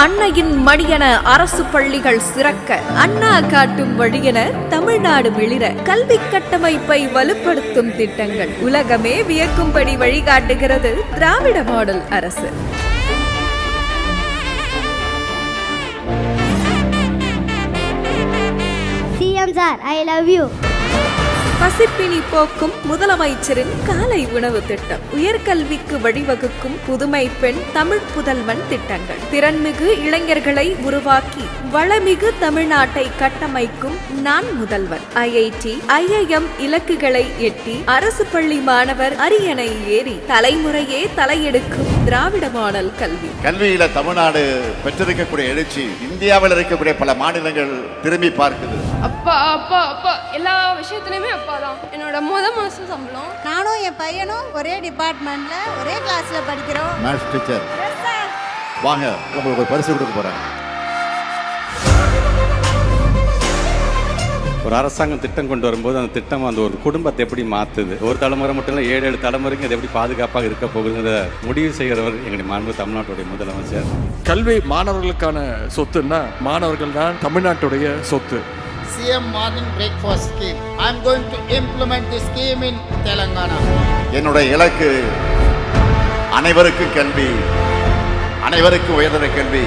அன்னையின் மடியென அரசு பள்ளிகள் சிறக்க, அண்ணா காட்டும் வழியென தமிழ்நாடு மிளிர கல்வி கட்டமைப்பை வலுப்படுத்தும் திட்டங்கள் உலகமே வியக்கும்படி வழிகாட்டுகிறது திராவிட மாடல் அரசு. CM sir, I love you. பசிப்பினி போக்கும் முதலமைச்சரின் காலை உணவு திட்டம், உயர்கல்விக்கு வழிவகுக்கும் புதுமை பெண் தமிழ் புதல்வன் திட்டங்கள், திறன்மிகு இளைஞர்களை உருவாக்கி வளமிகு தமிழ்நாட்டை கட்டமைக்கும் நான் முதல்வன், ஐஐடி IIM இலக்குகளை எட்டி அரசு பள்ளி மாணவர் அரியணை ஏறி தலைமுறையே தலையெடுக்கும் திராவிட மாடல் கல்வி. கல்வியில தமிழ்நாடு பெற்றிருக்கக்கூடிய எழுச்சி இந்தியாவில் இருக்கக்கூடிய பல மாநிலங்கள் திரும்பி பார்க்குது. அப்பா அப்பா அப்பா எல்லா விஷயத்துலையுமே அப்பா தான். என்னோட மாசம் சம்பளம். நானும் என் பையனும் ஒரே டிபார்ட்மெண்ட்ல ஒரே கிளாஸ்ல படிக்கிறோம். மேத்ஸ் டீச்சர் வாங்க, உங்களுக்கு ஒரு பரிசு கொடுக்க போறேன். ஒரு அரசாங்கம் திட்டம் கொண்டு வரும்போது அந்த திட்டம் அந்த ஒரு குடும்பத்தை எப்படி மாற்றுது, ஒரு தலைமுறை மட்டும் இல்லை 7 தலைமுறைக்கு அது எப்படி பாதுகாப்பாக இருக்க போகுதுங்கிற முடிவு செய்கிறவர் எங்களுடைய மாண்பு தமிழ்நாட்டுடைய முதலமைச்சர். கல்வி மாணவர்களுக்கான சொத்துன்னா மாணவர்கள் தான் தமிழ்நாட்டுடைய சொத்து. CM morning breakfast scheme. I am going to implement this scheme in Telangana. என்னுடைய இலக்கு அனைவருக்கும் கல்வி, அனைவருக்கும் உயர்தர கல்வி.